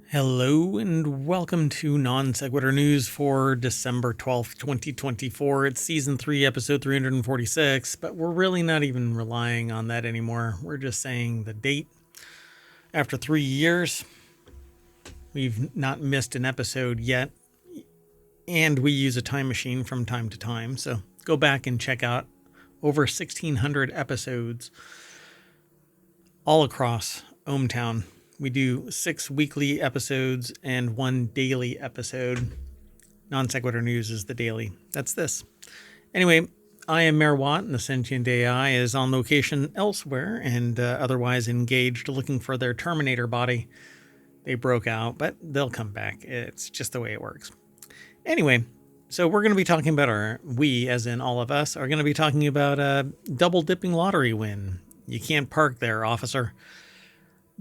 Hello and welcome to Non Sequitur News for December 12th, 2024. It's Season 3, Episode 346, but we're really not even relying on that anymore. We're just saying the date. After 3 years, we've not missed an episode yet, and we use a time machine from time to time. So go back and check out over 1,600 episodes all across ohmTown. We do 6 weekly episodes and 1 daily episode. Non Sequitur News is the daily. That's this. Anyway, I am Mayor Watt, and the sentient AI is on location elsewhere and otherwise engaged looking for their Terminator body. They broke out, but they'll come back. It's just the way it works. Anyway, so we're going to be talking about we, as in all of us, are going to be talking about a double-dipping lottery win. You can't park there, officer.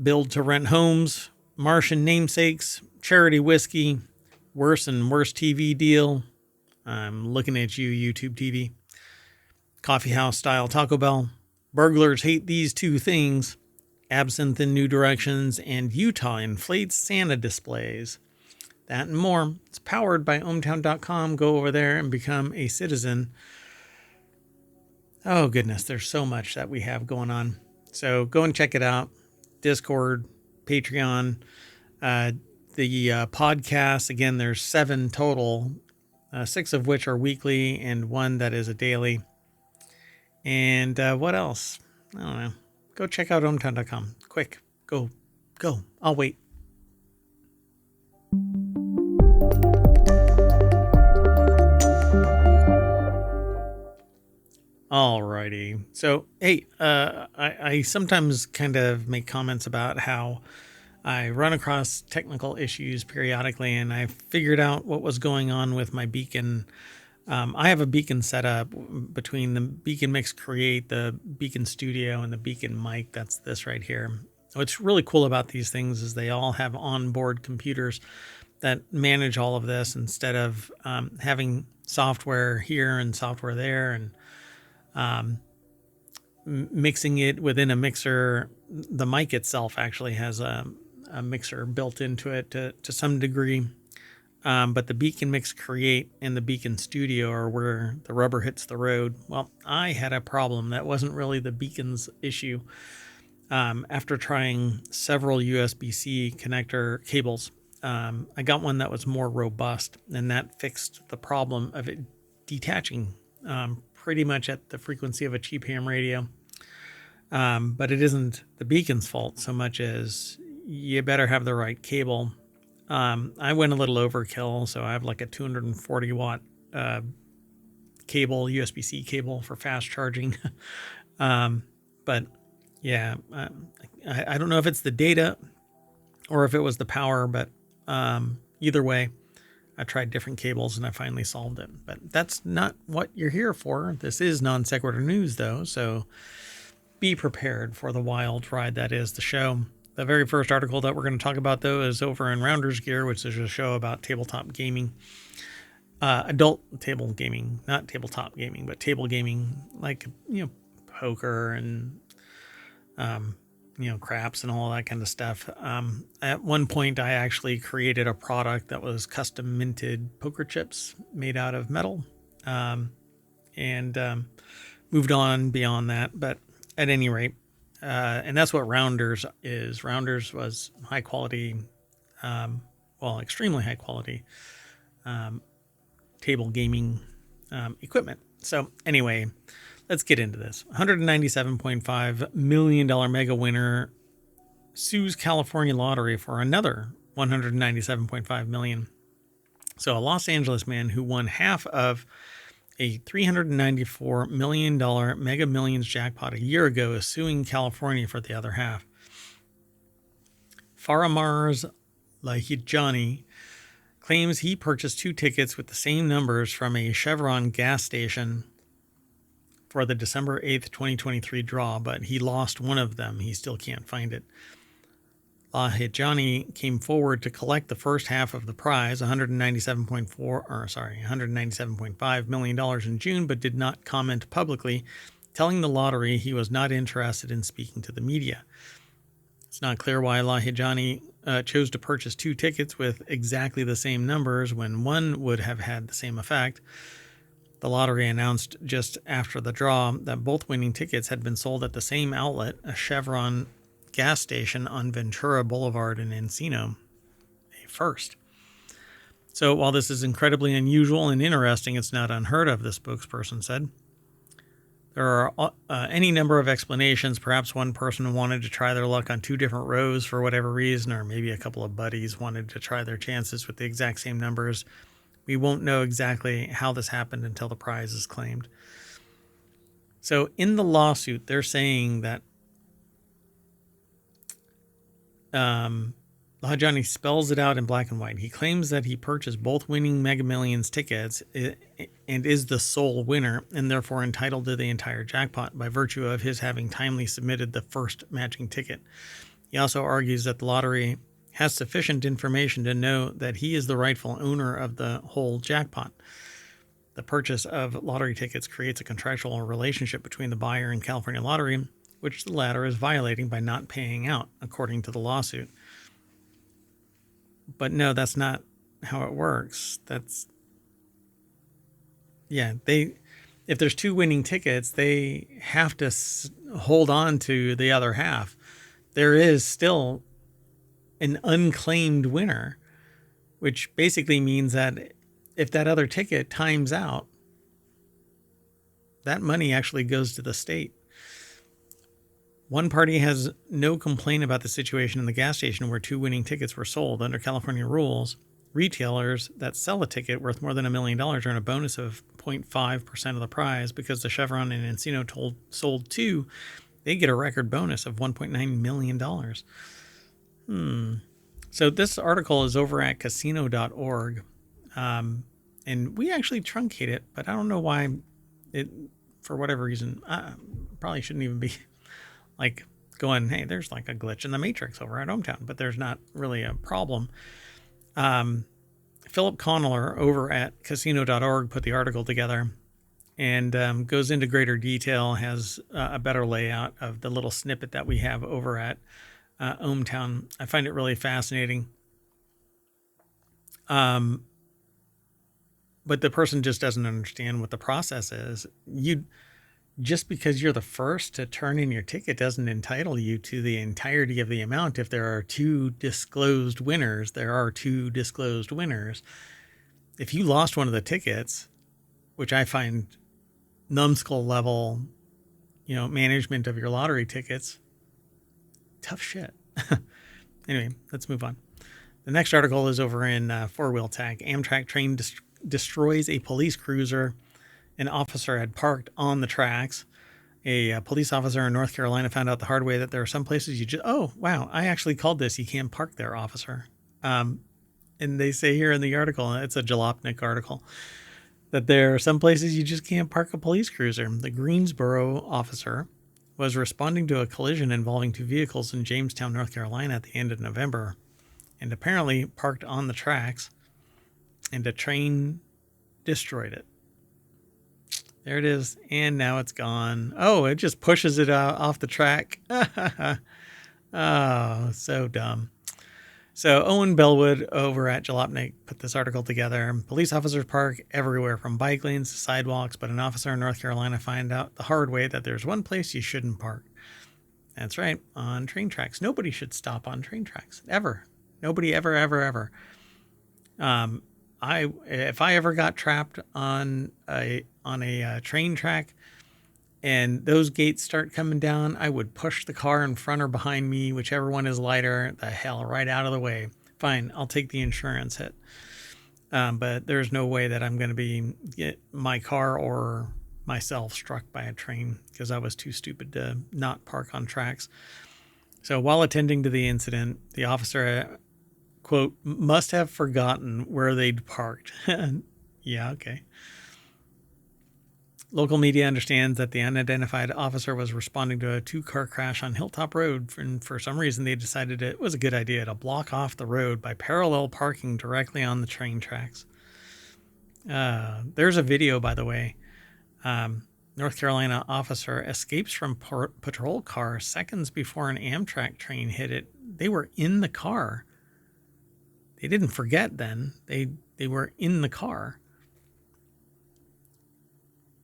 Build to rent homes, Martian Namesakes, charity whiskey, worse and worse TV deal. I'm looking at you, YouTube TV. Coffeehouse style Taco Bell. Burglars hate these 2 things. Absinthe in new directions, and Utah inflates Santa displays. That and more. It's powered by ohmtown.com. Go over there and become a citizen. Oh goodness, there's so much that we have going on. So go and check it out. Discord, Patreon, the podcasts. Again, there's 7 total, 6 of which are weekly and 1 that is a daily. And what else? I don't know. Go check out ohmtown.com. Quick, go. I'll wait. Alrighty. So, hey, I sometimes kind of make comments about how I run across technical issues periodically, and I figured out what was going on with my beacon. I have a beacon set up between the Beacon Mix Create, the Beacon Studio, and the Beacon Mic. That's this right here. What's really cool about these things is they all have onboard computers that manage all of this instead of having software here and software there and mixing it within a mixer. The mic itself actually has a mixer built into it to some degree. But the Beacon Mix Create and the Beacon Studio are where the rubber hits the road. Well, I had a problem that wasn't really the beacon's issue. After trying several USB-C connector cables, I got one that was more robust, and that fixed the problem of it detaching pretty much at the frequency of a cheap ham radio. But it isn't the beacon's fault so much as you better have the right cable. I went a little overkill, so I have like a 240 watt cable, USB-C cable for fast charging. But yeah, I don't know if it's the data or if it was the power, but either way, I tried different cables and I finally solved it. But that's not what you're here for. This is Non Sequitur News, though, so be prepared for the wild ride that is the show. The very first article that we're going to talk about, though, is over in Rounders Gear, which is a show about tabletop gaming. Adult table gaming, not tabletop gaming, but table gaming, like, poker and, craps and all that kind of stuff. At one point, I actually created a product that was custom minted poker chips made out of metal, and moved on beyond that. But at any rate, and that's what Rounders is. Rounders was high quality, extremely high quality table gaming equipment. So anyway, let's get into this. $197.5 million mega winner sues California lottery for another $197.5 million. So a Los Angeles man who won half of a $394 million Mega Millions jackpot a year ago is suing California for the other half. Faramars Lahijani claims he purchased 2 tickets with the same numbers from a Chevron gas station for the December 8th, 2023 draw, but he lost one of them. He still can't find it. Lahijani came forward to collect the first half of the prize, $197.5 million in June, but did not comment publicly, telling the lottery he was not interested in speaking to the media. It's not clear why Lahijani chose to purchase 2 tickets with exactly the same numbers when one would have had the same effect. The lottery announced just after the draw that both winning tickets had been sold at the same outlet, a Chevron gas station on Ventura Boulevard in Encino, a first. So while this is incredibly unusual and interesting, it's not unheard of, the spokesperson said. There are any number of explanations. Perhaps one person wanted to try their luck on 2 different rows for whatever reason, or maybe a couple of buddies wanted to try their chances with the exact same numbers. We won't know exactly how this happened until the prize is claimed. So in the lawsuit, they're saying that Johnny spells it out in black and white. He claims that he purchased both winning Mega Millions tickets and is the sole winner, and therefore entitled to the entire jackpot by virtue of his having timely submitted the first matching ticket. He also argues that the lottery has sufficient information to know that he is the rightful owner of the whole jackpot. The purchase of lottery tickets creates a contractual relationship between the buyer and California Lottery, which the latter is violating by not paying out, according to the lawsuit. But no, that's not how it works. If there's 2 winning tickets, they have to hold on to the other half. There is still an unclaimed winner, which basically means that if that other ticket times out, that money actually goes to the state. One party has no complaint about the situation in the gas station where 2 winning tickets were sold. Under California rules, retailers that sell a ticket worth more than $1 million earn a bonus of 0.5% of the prize. Because the Chevron and Encino sold 2, they get a record bonus of $1.9 million. So this article is over at casino.org. And we actually truncate it, but I don't know why it, for whatever reason, probably shouldn't even be like going, hey, there's like a glitch in the matrix over at Hometown, but there's not really a problem. Philip Conneller over at casino.org put the article together and goes into greater detail, has a better layout of the little snippet that we have over at Hometown. I find it really fascinating. But the person just doesn't understand what the process is. Just because you're the first to turn in your ticket doesn't entitle you to the entirety of the amount. If there are 2 disclosed winners, there are 2 disclosed winners. If you lost one of the tickets, which I find numbskull level, management of your lottery tickets, tough shit. Anyway, let's move on. The next article is over in 4-Wheel Tag. Amtrak train destroys a police cruiser an officer had parked on the tracks. A police officer in North Carolina found out the hard way that there are some places I actually called this. You can't park there, officer. And they say here in the article, it's a Jalopnik article, that there are some places you just can't park a police cruiser. The Greensboro officer was responding to a collision involving 2 vehicles in Jamestown, North Carolina at the end of November, and apparently parked on the tracks, and a train destroyed it. There it is, and now it's gone. Oh, it just pushes it off the track. Oh, so dumb. So Owen Bellwood over at Jalopnik put this article together. Police officers park everywhere from bike lanes to sidewalks, but an officer in North Carolina found out the hard way that there's one place you shouldn't park. That's right, on train tracks. Nobody should stop on train tracks, ever. Nobody ever. If I ever got trapped on a train track and those gates start coming down, I would push the car in front or behind me, whichever one is lighter, the hell right out of the way. Fine, I'll take the insurance hit. But there's no way that I'm going to get my car or myself struck by a train because I was too stupid to not park on tracks. So while attending to the incident, the officer, quote, must have forgotten where they'd parked. Yeah, okay. Local media understands that the unidentified officer was responding to a 2-car crash on Hilltop Road, and for some reason they decided it was a good idea to block off the road by parallel parking directly on the train tracks. There's a video, by the way. North Carolina officer escapes from patrol car seconds before an Amtrak train hit it. They were in the car They didn't forget then. They were in the car.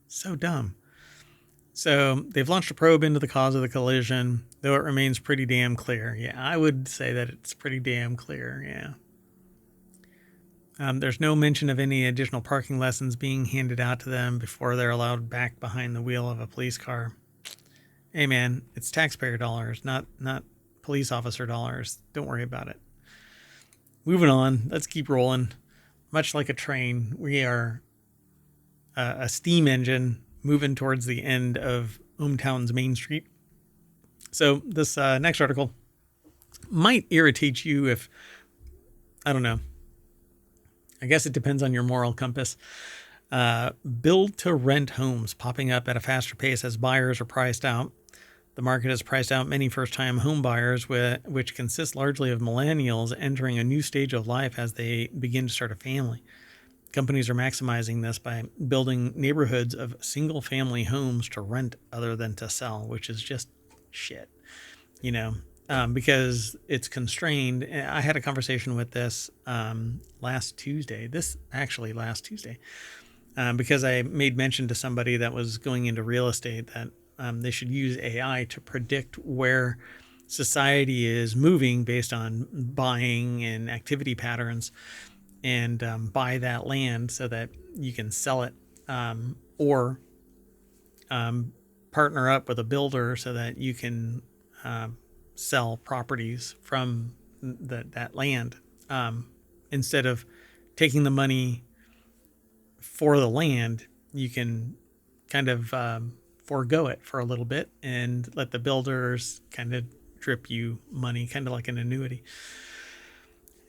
So dumb. So they've launched a probe into the cause of the collision, though it remains pretty damn clear. Yeah, I would say that it's pretty damn clear, yeah. There's no mention of any additional parking lessons being handed out to them before they're allowed back behind the wheel of a police car. Hey man, it's taxpayer dollars, not police officer dollars. Don't worry about it. Moving on, let's keep rolling. Much like a train, we are a steam engine moving towards the end of Ohmtown's Main Street. So this next article might irritate you if, I don't know, I guess it depends on your moral compass. Build-to-rent homes popping up at a faster pace as buyers are priced out. The market has priced out many first-time home buyers, which consists largely of millennials entering a new stage of life as they begin to start a family. Companies are maximizing this by building neighborhoods of single-family homes to rent other than to sell, which is just shit, because it's constrained. I had a conversation with this last Tuesday, because I made mention to somebody that was going into real estate that they should use AI to predict where society is moving based on buying and activity patterns, and buy that land so that you can sell it, or partner up with a builder so that you can sell properties from that land, instead of taking the money for the land. You can kind of forego it for a little bit and let the builders kind of drip you money, kind of like an annuity.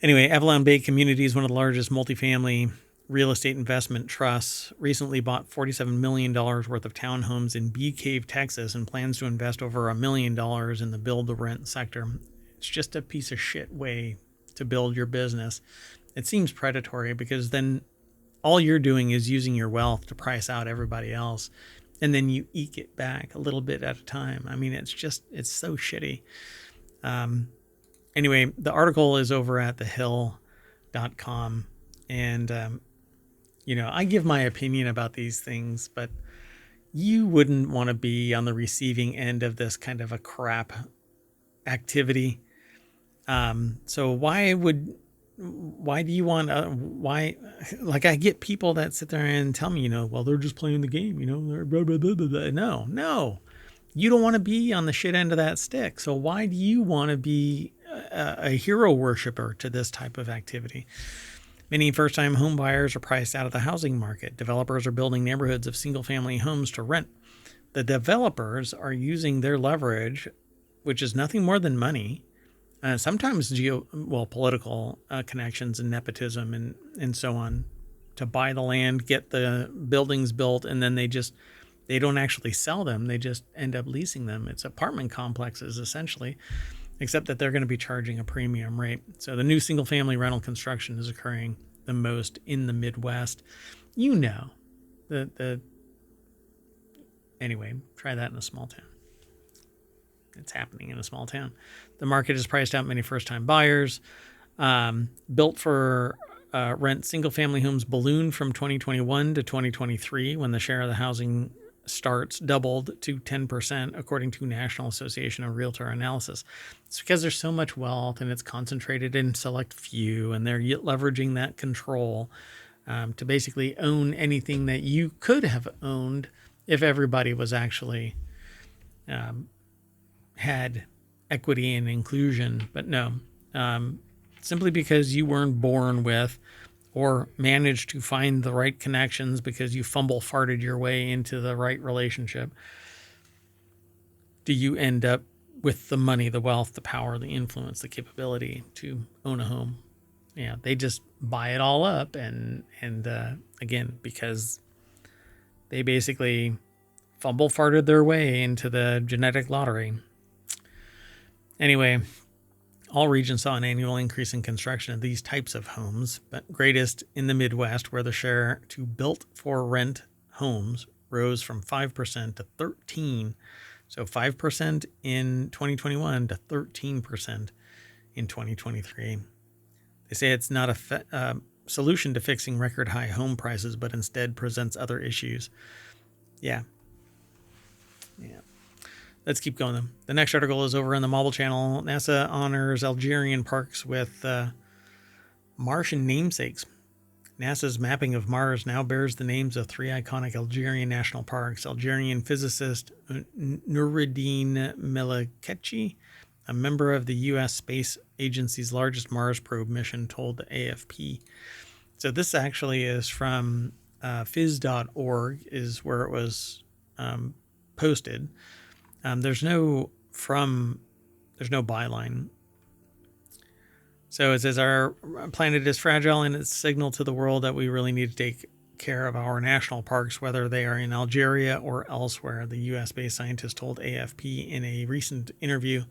Anyway, Avalon Bay Communities, one of the largest multifamily real estate investment trusts, recently bought $47 million worth of townhomes in Bee Cave, Texas, and plans to invest over $1 million in the build-to-rent sector. It's just a piece of shit way to build your business. It seems predatory because then all you're doing is using your wealth to price out everybody else, and then you eke it back a little bit at a time. I mean, it's so shitty. Anyway, the article is over at thehill.com, and I give my opinion about these things, but you wouldn't want to be on the receiving end of this kind of a crap activity. So why do you want, like, I get people that sit there and tell me, well, they're just playing the game, they're blah, blah, blah, blah, blah. No, you don't want to be on the shit end of that stick. So why do you want to be a hero worshiper to this type of activity? Many first-time home buyers are priced out of the housing market. Developers are building neighborhoods of single-family homes to rent. The developers are using their leverage, which is nothing more than money, sometimes political connections and nepotism and so on, to buy the land, get the buildings built, and then they don't actually sell them. They just end up leasing them. It's apartment complexes, essentially, except that they're going to be charging a premium rate. So the new single-family rental construction is occurring the most in the Midwest. Anyway, try that in a small town. It's happening in a small town. The market has priced out many first-time buyers. Built for rent single-family homes ballooned from 2021 to 2023 when the share of the housing starts doubled to 10%, according to National Association of Realtor Analysis. It's because there's so much wealth and it's concentrated in select few, and they're leveraging that control to basically own anything that you could have owned if everybody was actually had equity and inclusion. But no, simply because you weren't born with or managed to find the right connections because you farted your way into the right relationship, do you end up with the money, the wealth, the power, the influence, the capability to own a home. Yeah, they just buy it all up, and again, because they basically farted their way into the genetic lottery. Anyway, all regions saw an annual increase in construction of these types of homes, but greatest in the Midwest, where the share to built-for-rent homes rose from 5% to 13%. So 5% in 2021 to 13% in 2023. They say it's not a solution to fixing record high home prices, but instead presents other issues. Yeah. Let's keep going though. The next article is over on the Mobile Channel. NASA honors Algerian parks with Martian namesakes. NASA's mapping of Mars now bears the names of 3 iconic Algerian national parks. Algerian physicist Noureddine Meleketchi, a member of the U.S. Space Agency's largest Mars probe mission, told the AFP. So this actually is from phys.org is where it was posted. There's no byline. So it says our planet is fragile and it's a signal to the world that we really need to take care of our national parks, whether they are in Algeria or elsewhere, the U.S.-based scientist told AFP in a recent interview.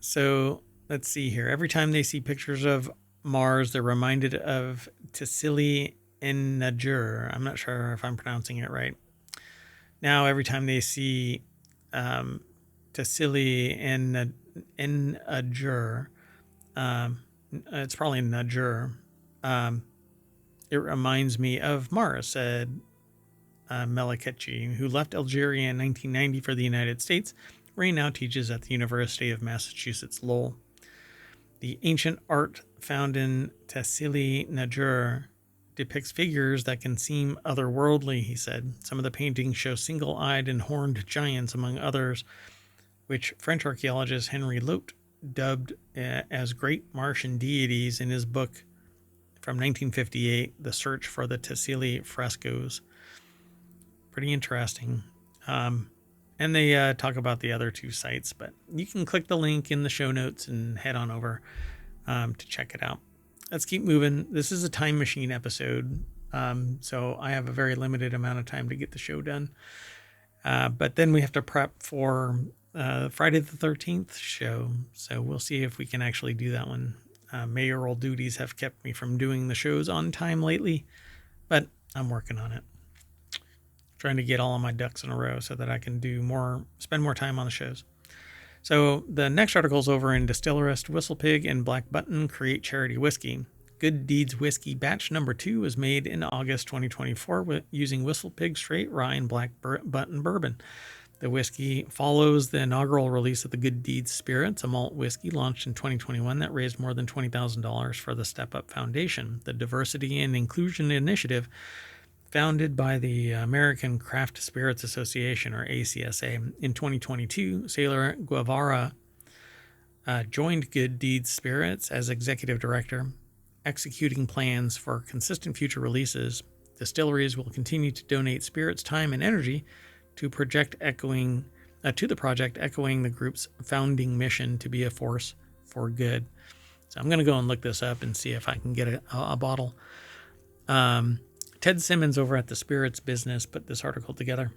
So let's see here. Every time they see pictures of Mars, they're reminded of Tassili en Najur. I'm not sure if I'm pronouncing it right. Now, every time they see Tassili en Najur, it's probably Najur, it reminds me of Mars, said Meleketchi, who left Algeria in 1990 for the United States, where he now teaches at the University of Massachusetts Lowell. The ancient art found in Tassili Najur depicts figures that can seem otherworldly, he said. Some of the paintings show single-eyed and horned giants, among others, which French archaeologist Henry Lotte dubbed as great Martian deities in his book from 1958, The Search for the Tassili Frescoes. Pretty interesting. And they talk about the other 2 sites, but you can click the link in the show notes and head on over to check it out. Let's keep moving. This is a time machine episode, so I have a very limited amount of time to get the show done. But then we have to prep for Friday the 13th show, so we'll see if we can actually do that one. Mayoral duties have kept me from doing the shows on time lately, but I'm working on it. Trying to get all of my ducks in a row so that I can spend more time on the shows. So the next article is over in Distillerist. Whistlepig and Black Button create charity whiskey. Good Deeds Whiskey Batch Number 2 was made in August 2024 using Whistlepig Straight Rye and Black Button Bourbon. The whiskey follows the inaugural release of the Good Deeds Spirits, a malt whiskey launched in 2021 that raised more than $20,000 for the Step Up Foundation, the Diversity and Inclusion Initiative founded by the American Craft Spirits Association, or ACSA. In 2022, Sailor Guevara joined Good Deeds Spirits as executive director, executing plans for consistent future releases. Distilleries will continue to donate spirits, time, and energy to the project echoing the group's founding mission to be a force for good. So I'm going to go and look this up and see if I can get a bottle. Ted Simmons over at the Spirits Business put this article together.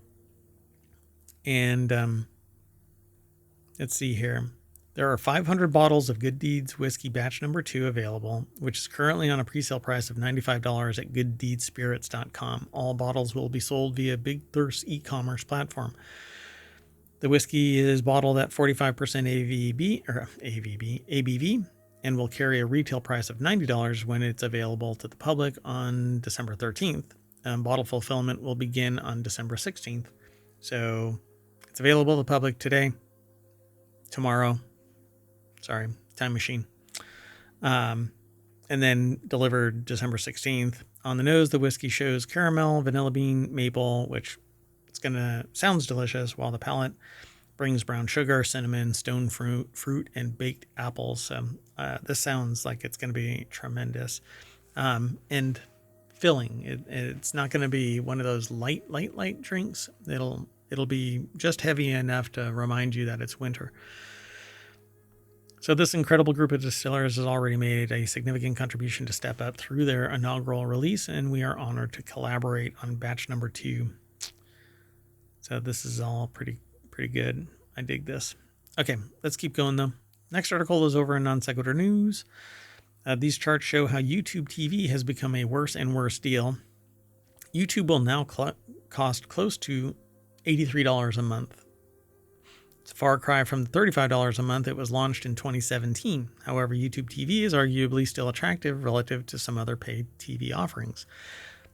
And let's see here. There are 500 bottles of Good Deeds Whiskey Batch Number 2 available, which is currently on a pre-sale price of $95 at gooddeedspirits.com. All bottles will be sold via Big Thirst e-commerce platform. The whiskey is bottled at 45% ABV, and will carry a retail price of $90 when it's available to the public on December 13th. Bottle fulfillment will begin on December 16th. So it's available to the public today, tomorrow. Sorry, time machine. And then delivered December 16th. On the nose, the whiskey shows caramel, vanilla bean, maple, which sounds delicious, while the palate brings brown sugar, cinnamon, stone fruit, and baked apples. So this sounds like it's going to be tremendous. And filling. It's not going to be one of those light drinks. It'll be just heavy enough to remind you that it's winter. So this incredible group of distillers has already made a significant contribution to Step Up through their inaugural release, and we are honored to collaborate on batch number 2. So this is all pretty good. I dig this. Okay, let's keep going though. Next article is over in Non Sequitur News. These charts show how YouTube TV has become a worse and worse deal. YouTube will now cost close to $83 a month. It's a far cry from the $35 a month it was launched in 2017. However, YouTube TV is arguably still attractive relative to some other paid TV offerings.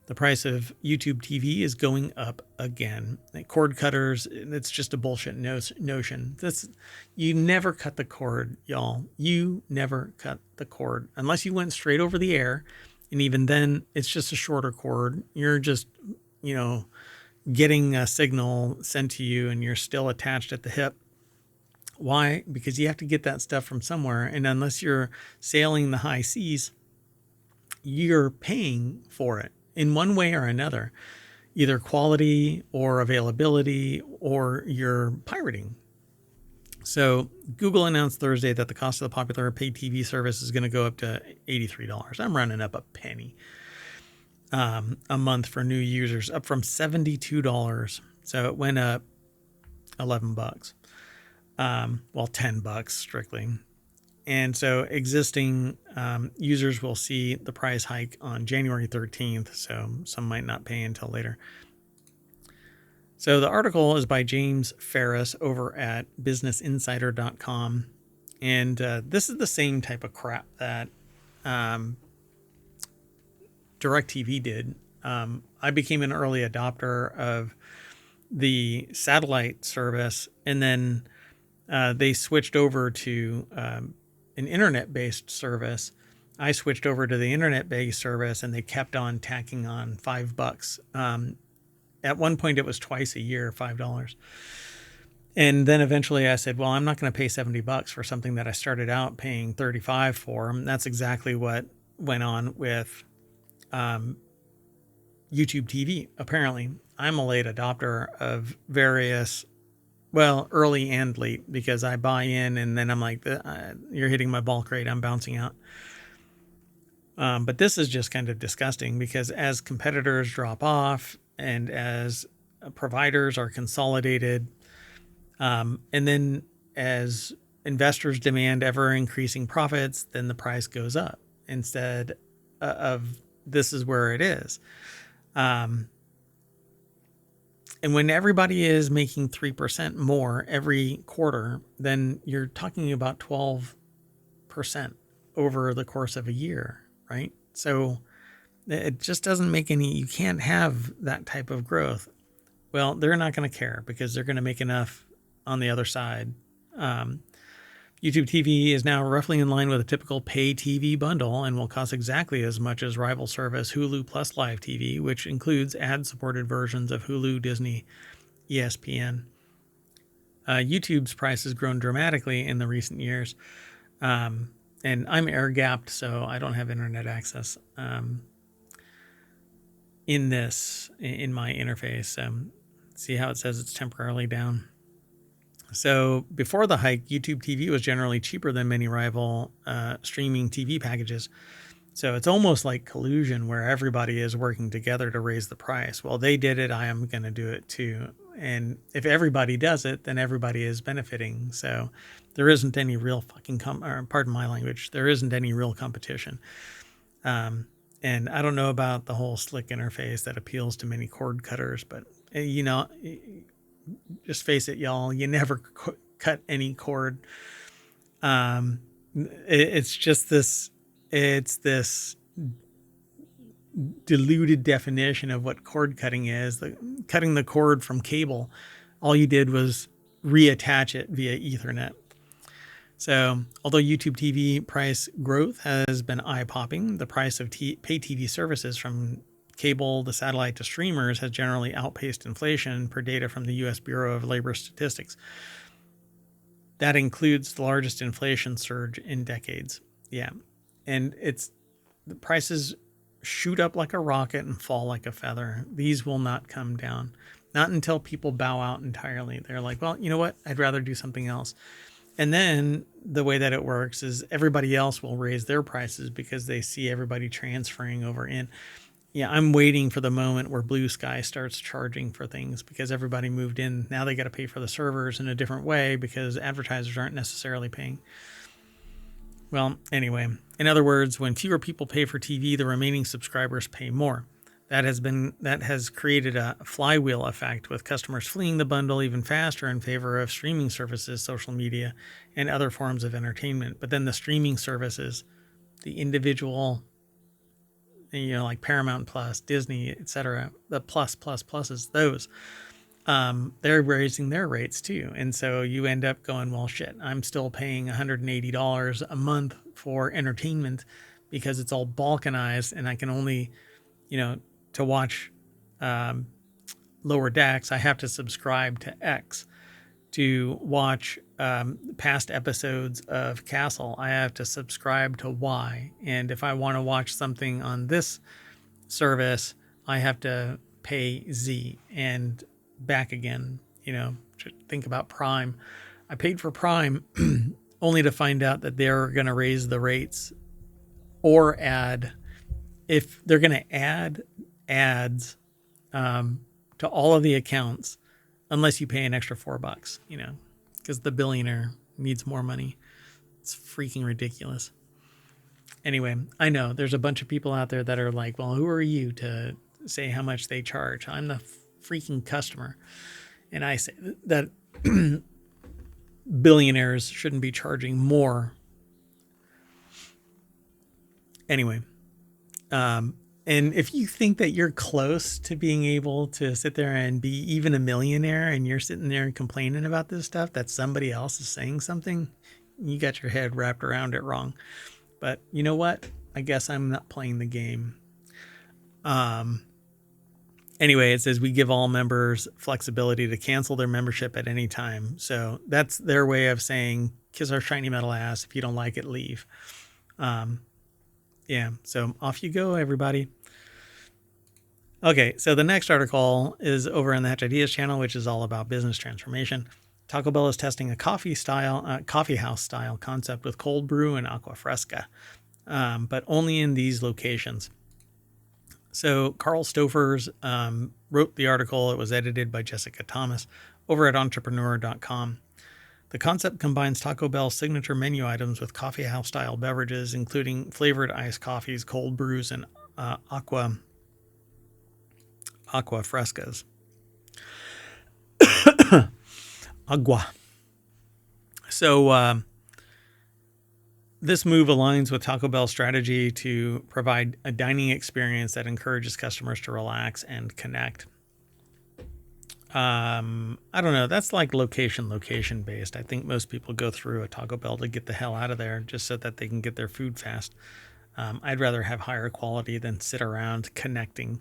The price of YouTube TV is going up again. Cord cutters, it's just a bullshit notion. You never cut the cord, y'all. You never cut the cord unless you went straight over the air. And even then, it's just a shorter cord. You're just, getting a signal sent to you and you're still attached at the hip. Why? Because you have to get that stuff from somewhere. And unless you're sailing the high seas, you're paying for it in one way or another, either quality or availability, or you're pirating. So Google announced Thursday that the cost of the popular paid TV service is going to go up to $83. I'm running up a penny a month for new users, up from $72. So it went up $11. $10 strictly. And so existing users will see the price hike on January 13th. So some might not pay until later. So the article is by James Ferris over at businessinsider.com. And this is the same type of crap that DirecTV did. I became an early adopter of the satellite service, and then they switched over to an internet-based service. I switched over to the internet-based service, and they kept on tacking on $5. At one point, it was twice a year, $5. And then eventually I said, well, I'm not going to pay $70 for something that I started out paying $35 for. And that's exactly what went on with YouTube TV. Apparently, I'm a late adopter of various, early and late, because I buy in and then I'm like, you're hitting my bulk rate, I'm bouncing out. But this is just kind of disgusting, because as competitors drop off and as providers are consolidated, and then as investors demand ever increasing profits, then the price goes up instead of this is where it is. And when everybody is making 3% more every quarter, then you're talking about 12% over the course of a year, right? So it just doesn't make you can't have that type of growth. Well, they're not going to care, because they're going to make enough on the other side. YouTube TV is now roughly in line with a typical pay TV bundle and will cost exactly as much as rival service Hulu Plus Live TV, which includes ad-supported versions of Hulu, Disney, ESPN. YouTube's price has grown dramatically in the recent years. And I'm air-gapped, so I don't have internet access in my interface. See how it says it's temporarily down. So before the hike, YouTube TV was generally cheaper than many rival streaming TV packages. So it's almost like collusion, where everybody is working together to raise the price. Well, they did it, I am going to do it too. And if everybody does it, then everybody is benefiting. So there isn't any real pardon my language, there isn't any real competition. And I don't know about the whole slick interface that appeals to many cord cutters, but just face it, y'all, you never cut any cord. It's just this diluted definition of what cord cutting is. Cutting the cord from cable, all you did was reattach it via Ethernet. So although YouTube TV price growth has been eye-popping, the price of pay TV services from cable, the satellite to streamers has generally outpaced inflation per data from the U.S. Bureau of Labor Statistics. That includes the largest inflation surge in decades. Yeah. And the prices shoot up like a rocket and fall like a feather. These will not come down. Not until people bow out entirely. They're like, well, you know what? I'd rather do something else. And then the way that it works is everybody else will raise their prices because they see everybody transferring over in. Yeah, I'm waiting for the moment where Blue Sky starts charging for things because everybody moved in. Now they got to pay for the servers in a different way because advertisers aren't necessarily paying. Well, anyway, in other words, when fewer people pay for TV, the remaining subscribers pay more. That has created a flywheel effect, with customers fleeing the bundle even faster in favor of streaming services, social media, and other forms of entertainment. But then the streaming services, the individual, like Paramount Plus, Disney, etc., the pluses, those, they're raising their rates too. And so you end up going, well, shit, I'm still paying $180 a month for entertainment because it's all balkanized, and I can only, to watch Lower Decks, I have to subscribe to X. To watch past episodes of Castle, I have to subscribe to Y. And if I want to watch something on this service, I have to pay Z and back again. Think about Prime. I paid for Prime only to find out that they're going to raise the rates or if they're going to add ads to all of the accounts, unless you pay an extra $4, because the billionaire needs more money. It's freaking ridiculous. Anyway, I know there's a bunch of people out there that are like, well, who are you to say how much they charge? I'm the freaking customer. And I say that billionaires shouldn't be charging more. Anyway, and if you think that you're close to being able to sit there and be even a millionaire, and you're sitting there and complaining about this stuff that somebody else is saying something, you got your head wrapped around it wrong. But you know what? I guess I'm not playing the game. Anyway, it says we give all members flexibility to cancel their membership at any time. So that's their way of saying, kiss our shiny metal ass. If you don't like it, leave. Yeah, so off you go, everybody. Okay, so the next article is over on the Hatch Ideas channel, which is all about business transformation. Taco Bell is testing a coffeehouse style concept with cold brew and aqua fresca, but only in these locations. So Carl Stofers wrote the article. It was edited by Jessica Thomas over at entrepreneur.com. The concept combines Taco Bell's signature menu items with coffeehouse style beverages, including flavored iced coffees, cold brews, and aqua frescas. Agua. So this move aligns with Taco Bell's strategy to provide a dining experience that encourages customers to relax and connect. I don't know. That's like location based. I think most people go through a Taco Bell to get the hell out of there just so that they can get their food fast. I'd rather have higher quality than sit around connecting.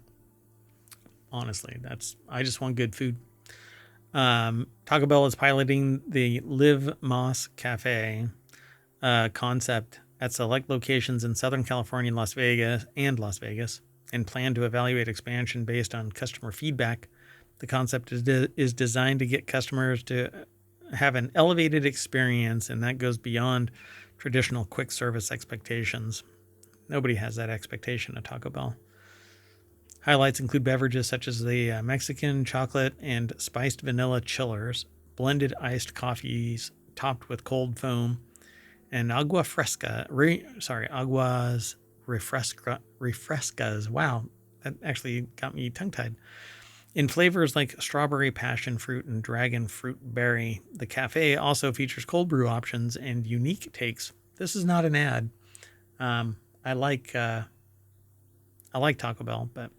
Honestly, I just want good food. Taco Bell is piloting the Live Moss Cafe concept at select locations in Southern California and Las Vegas, and plan to evaluate expansion based on customer feedback. The concept is designed to get customers to have an elevated experience, and that goes beyond traditional quick service expectations. Nobody has that expectation at Taco Bell. Highlights include beverages such as the Mexican chocolate and spiced vanilla chillers, blended iced coffees topped with cold foam, and aguas refrescas. Wow, that actually got me tongue-tied. In flavors like strawberry passion fruit and dragon fruit berry, the cafe also features cold brew options and unique takes. This is not an ad. I like Taco Bell, but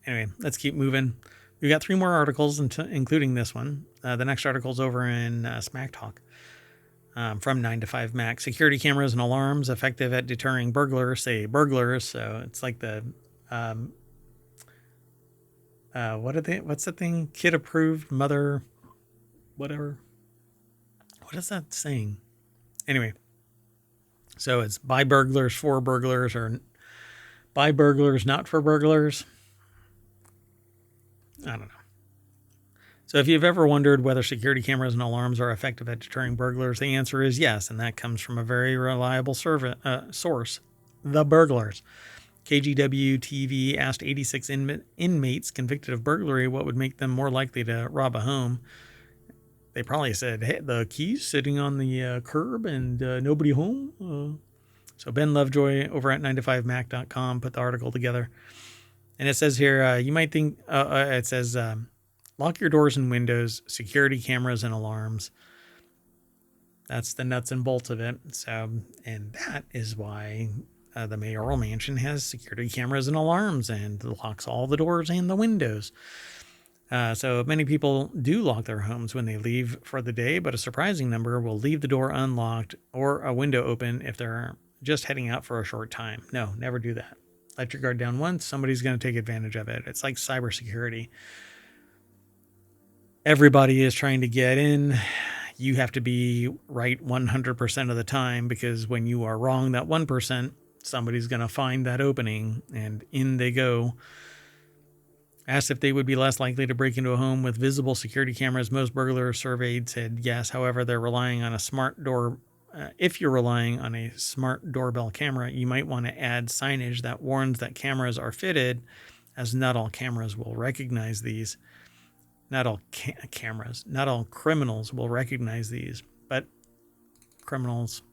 anyway, let's keep moving. We've got 3 more articles, including this one. The next article is over in Smack Talk from 9 to 5 Mac. Security cameras and alarms effective at deterring burglars, say burglars. So it's like the what's the thing? Kid approved, mother, whatever. What is that saying? Anyway, so it's by burglars for burglars, or by burglars not for burglars. I don't know. So if you've ever wondered whether security cameras and alarms are effective at deterring burglars, the answer is yes, and that comes from a very reliable source, the Burglars. KGW TV asked 86 inmates convicted of burglary what would make them more likely to rob a home. They probably said, hey, the keys sitting on the curb and nobody home. So Ben Lovejoy over at 9to5mac.com put the article together. And it says here, you might think, it says, lock your doors and windows, security cameras and alarms. That's the nuts and bolts of it. So, and that is why the mayoral mansion has security cameras and alarms and locks all the doors and the windows. So many people do lock their homes when they leave for the day, but a surprising number will leave the door unlocked or a window open if they're just heading out for a short time. No, never do that. Let your guard down once, somebody's going to take advantage of it. It's like cybersecurity. Everybody is trying to get in. You have to be right 100% of the time, because when you are wrong that 1%, somebody's going to find that opening and in they go. Asked if they would be less likely to break into a home with visible security cameras, most burglars surveyed said yes. However, they're relying on a smart door. If you're relying on a smart doorbell camera, you might want to add signage that warns that cameras are fitted, as not all cameras will recognize these. Not all cameras, not all criminals will recognize these, but criminals,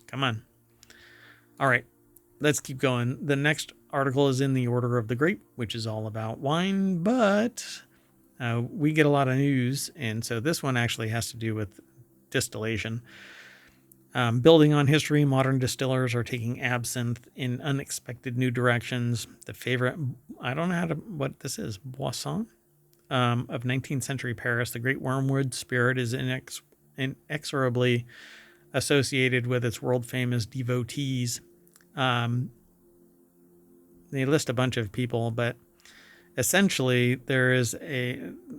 come on. All right, let's keep going. The next article is in the Order of the Grape, which is all about wine, but we get a lot of news, and so this one actually has to do with distillation. Building on history, modern distillers are taking absinthe in unexpected new directions. The favorite, I don't know what this is, boisson? Of 19th century Paris, the great wormwood spirit is inexorably associated with its world-famous devotees. They list a bunch of people, but essentially there is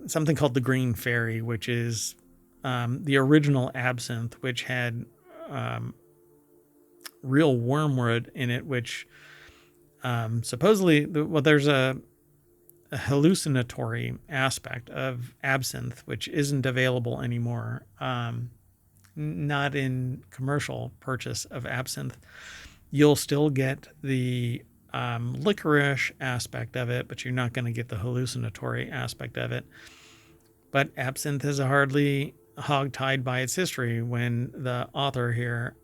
something called the Green Fairy, which is the original absinthe, which had real wormwood in it, which supposedly, there's a hallucinatory aspect of absinthe, which isn't available anymore. Not in commercial purchase of absinthe. You'll still get the licorice aspect of it, but you're not going to get the hallucinatory aspect of it. But absinthe is hardly hog-tied by its history. When the author here,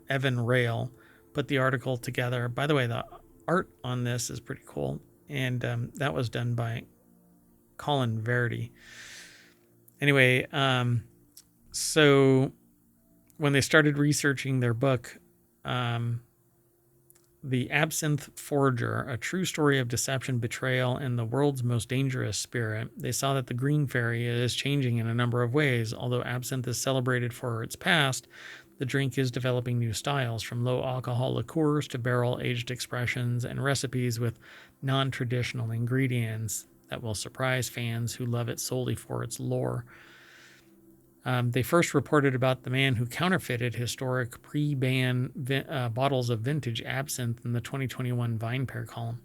Evan Rail, put the article together, by the way, the art on this is pretty cool. And that was done by Colin Verity. Anyway, so when they started researching their book, The Absinthe Forger, A True Story of Deception, Betrayal, and the World's Most Dangerous Spirit, they saw that the Green Fairy is changing in a number of ways. Although absinthe is celebrated for its past, the drink is developing new styles, from low-alcohol liqueurs to barrel-aged expressions and recipes with non-traditional ingredients that will surprise fans who love it solely for its lore. They first reported about the man who counterfeited historic pre-ban bottles of vintage absinthe in the 2021 VinePair column.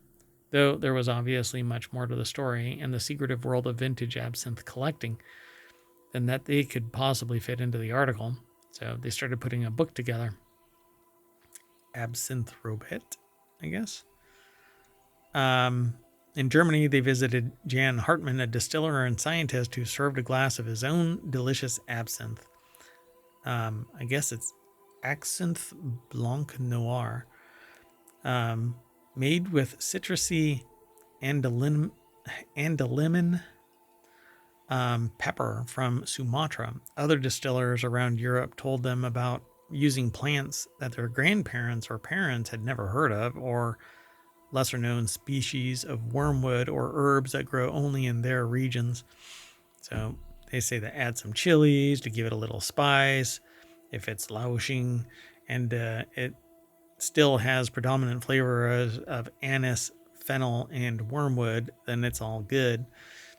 Though there was obviously much more to the story and the secretive world of vintage absinthe collecting than that they could possibly fit into the article. So they started putting a book together. Absinthe Robet, I guess. In Germany, they visited Jan Hartmann, a distiller and scientist who served a glass of his own delicious absinthe. I guess it's Absinthe Blanc Noir. Made with citrusy andalumin pepper from Sumatra. Other distillers around Europe told them about using plants that their grandparents or parents had never heard of, or lesser known species of wormwood or herbs that grow only in their regions. So they say to add some chilies to give it a little spice if it's languishing, and it still has predominant flavor of anise, fennel, and wormwood, then it's all good.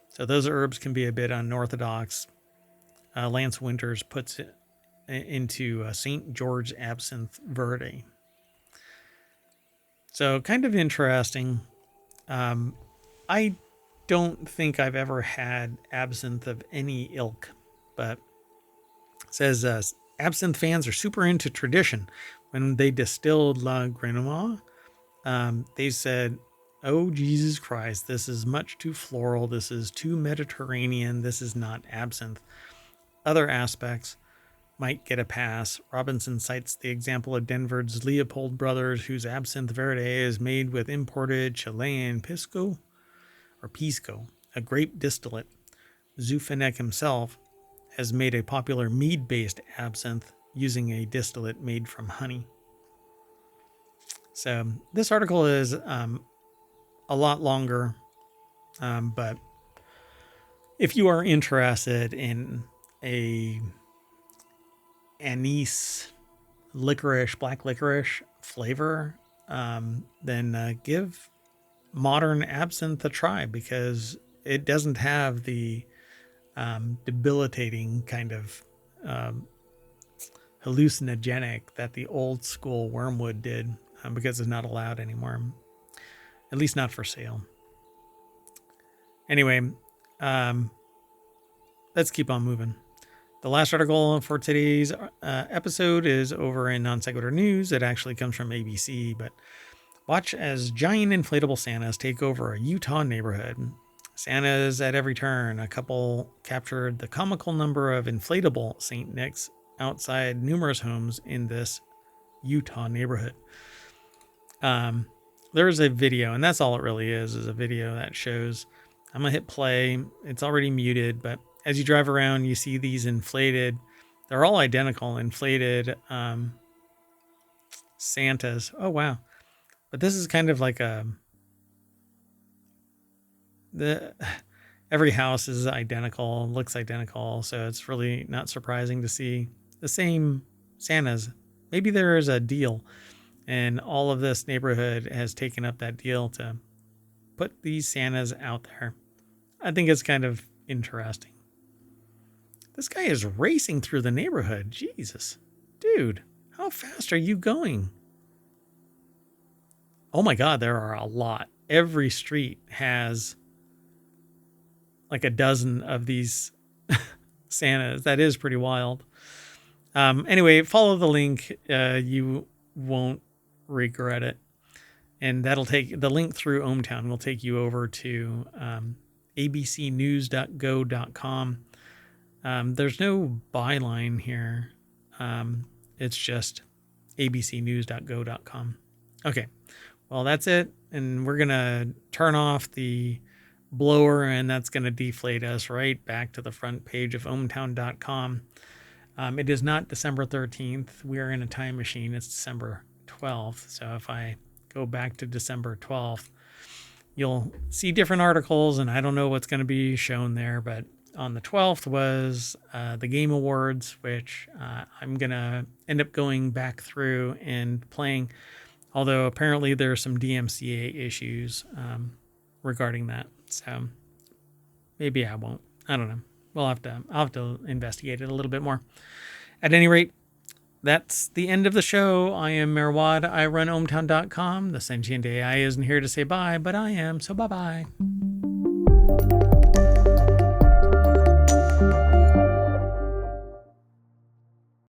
So those herbs can be a bit unorthodox. Lance Winters puts it into St. George Absinthe Verde. So kind of interesting. I don't think I've ever had absinthe of any ilk, but it says absinthe fans are super into tradition. When they distilled La Grenouille, they said, "Oh, Jesus Christ, this is much too floral. This is too Mediterranean. This is not absinthe." Other aspects might get a pass. Robinson cites the example of Denver's Leopold Brothers, whose Absinthe Verde is made with imported Chilean pisco, a grape distillate. Zufinek himself has made a popular mead-based absinthe using a distillate made from honey. So this article is a lot longer, but if you are interested in a anise black licorice flavor, then give modern absinthe a try, because it doesn't have the debilitating kind of hallucinogenic that the old school wormwood did, because it's not allowed anymore, at least not for sale. Anyway, let's keep on moving. The last article for today's episode is over in Non Sequitur News. It actually comes from ABC, but watch as giant inflatable Santas take over a Utah neighborhood. Santas at every turn. A couple captured the comical number of inflatable St. Nick's outside numerous homes in this Utah neighborhood. There's a video, and that's all it really is a video that shows. I'm going to hit play. It's already muted, but as you drive around, you see these inflated, they're all identical, inflated Santas. Oh, wow. But this is kind of like every house is identical, looks identical, so it's really not surprising to see the same Santas. Maybe there is a deal, and all of this neighborhood has taken up that deal to put these Santas out there. I think it's kind of interesting. This guy is racing through the neighborhood. Jesus. Dude, how fast are you going? Oh my God, there are a lot. Every street has like a dozen of these Santas. That is pretty wild. Anyway, follow the link. You won't regret it. And that'll take the link through ohmTown will take you over to abcnews.go.com. There's no byline here. It's just abcnews.go.com. Okay. Well, that's it. And we're going to turn off the blower, and that's going to deflate us right back to the front page of ohmtown.com. It is not December 13th. We are in a time machine. It's December 12th. So if I go back to December 12th, you'll see different articles, and I don't know what's going to be shown there, but on the 12th was the Game Awards, which I'm going to end up going back through and playing, although apparently there are some DMCA issues regarding that. So maybe I won't. I don't know. I'll have to investigate it a little bit more. At any rate, that's the end of the show. I am Merwad. I run ohmtown.com. The sentient AI isn't here to say bye, but I am. So bye-bye.